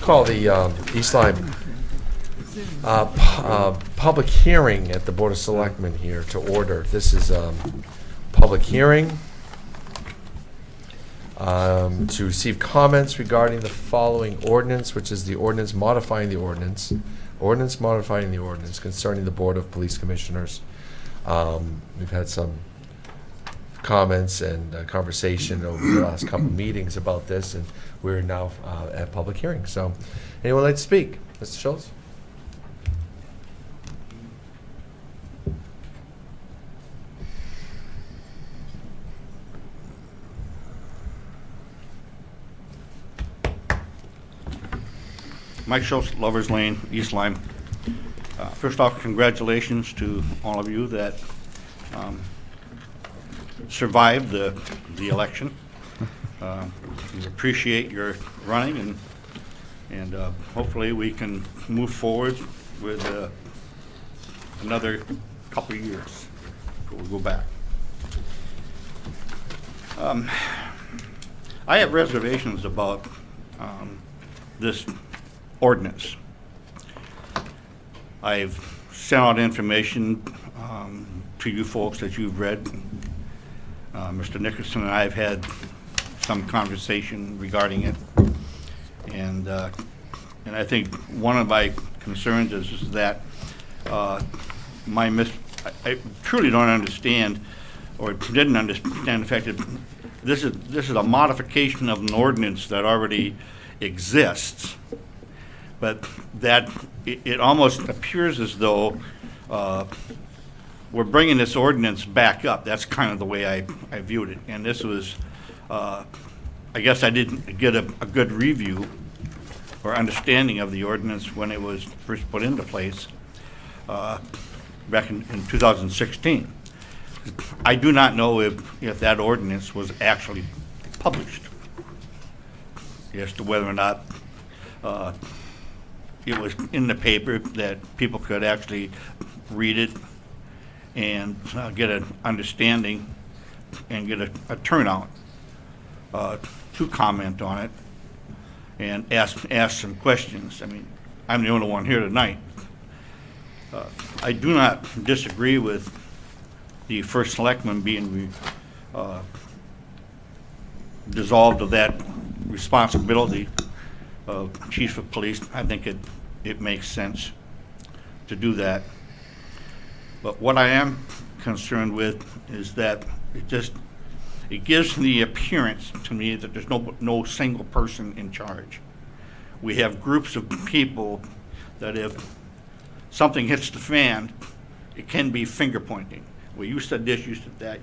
call the East Lyme public hearing at the Board of Selectmen here to order. This is public hearing to receive comments regarding the following ordinance, which is the ordinance modifying the ordinance concerning the Board of Police Commissioners. We've had some comments and conversation over the last couple of meetings about this, and we're now at public hearing. So, anyone like to speak? Mr. Schultz? Mike Schultz, Lover's Lane, East Lyme. First off, congratulations to all of you that survived the election. We appreciate your running, and hopefully we can move forward with another couple of years before we go back. I have reservations about this ordinance. I've sent out information to you folks that you've read. Mr. Nickerson and I have had some conversation regarding it, and I think one of my concerns is that I truly don't understand, or didn't understand the fact that this is a modification of an ordinance that already exists, but that it almost appears as though we're bringing this ordinance back up. That's kind of the way I viewed it. And this was, I guess I didn't get a good review or understanding of the ordinance when it was first put into place back in 2016. I do not know if that ordinance was actually published as to whether or not it was in the paper that people could actually read it and get an understanding and get a turnout to comment on it and ask some questions. I mean, I'm the only one here tonight. I do not disagree with the first selectman being dissolved of that responsibility of chief of police. I think it makes sense to do that. But what I am concerned with is that it gives the appearance to me that there's no single person in charge. We have groups of people that if something hits the fan, it can be finger pointing. Well, you said this, you said that.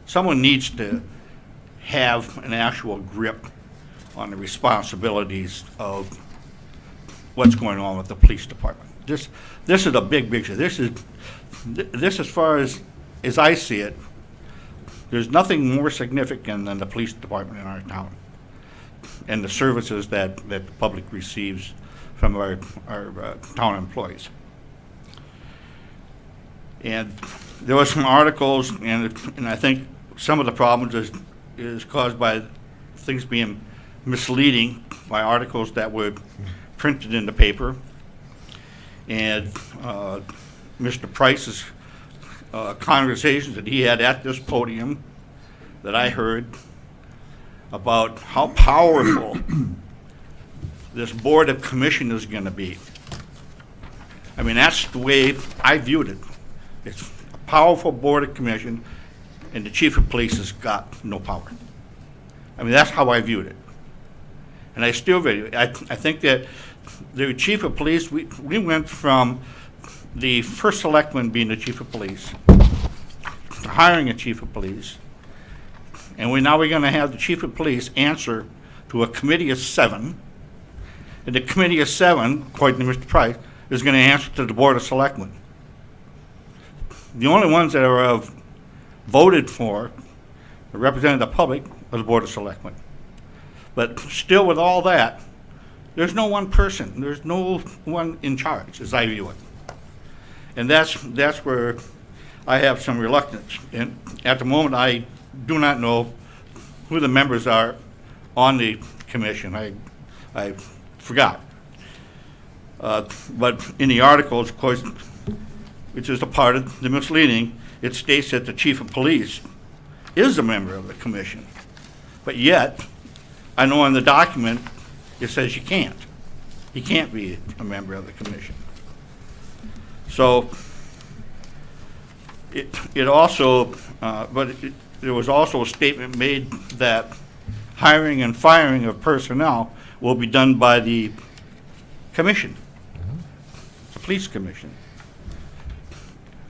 Someone needs to have an actual grip on the responsibilities of what's going on with the police department. This is a big picture. This as far as I see it, there's nothing more significant than the police department in our town and the services that the public receives from our town employees. And there were some articles, and I think some of the problems is caused by things being misleading by articles that were printed in the paper. And Mr. Price's conversations that he had at this podium that I heard about how powerful this Board of Commissioners is going to be. I mean, that's the way I viewed it. It's a powerful Board of Commission, and the Chief of Police has got no power. I mean, that's how I viewed it. And I still value it. I think that the Chief of Police, we went from the first selectman being the Chief of Police to hiring a Chief of Police, and now we're going to have the Chief of Police answer to a committee of 7, and the committee of 7, according to Mr. Price, is going to answer to the Board of Selectmen. The only ones that are voted for, representing the public, are the Board of Selectmen. But still, with all that, there's no one person. There's no one in charge, as I view it. And that's where I have some reluctance. And at the moment, I do not know who the members are on the commission. I I forgot. But in the articles, of course, which is a part of the misleading, it states that the chief of police is a member of the commission. But yet, I know in the document, it says you can't. He can't be a member of the commission. So, it also, there was also a statement made that hiring and firing of personnel will be done by the commission, the police commission.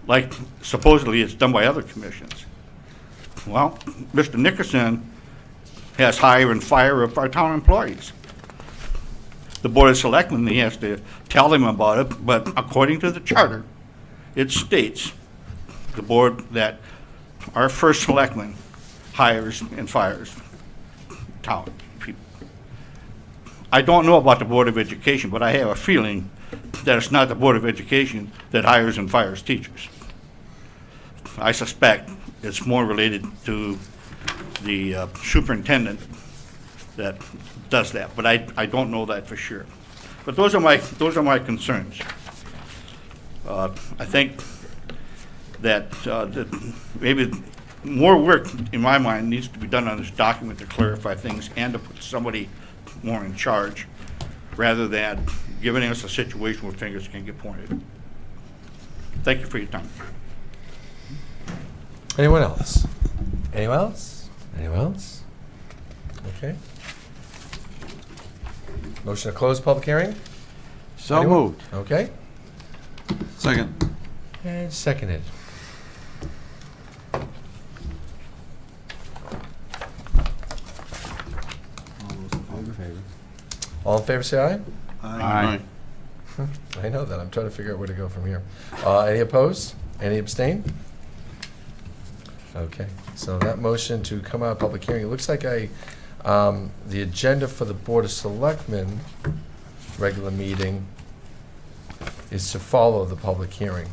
Like supposedly it's done by other commissions. Well, Mr. Nickerson has hire and fire of our town employees. The Board of Selectmen, he has to tell them about it, but according to the charter, it states, the board, that our first selectman hires and fires town people. I don't know about the Board of Education, but I have a feeling that it's not the Board of Education that hires and fires teachers. I suspect it's more related to the superintendent that does that, but I don't know that for sure. But those are my concerns. I think that maybe more work, in my mind, needs to be done on this document to clarify things and to put somebody more in charge, rather than giving us a situation where fingers can get pointed. Thank you for your time. Anyone else? Anyone else? Anyone else? Okay. Motion to close public hearing? So Anyone? moved. Okay. Second. And seconded. All in favor, say aye. Aye. I know that. I'm trying to figure out where to go from here. Any opposed? Any abstain? Okay, so that motion to come out of public hearing, it looks like the agenda for the Board of Selectmen regular meeting is to follow the public hearing.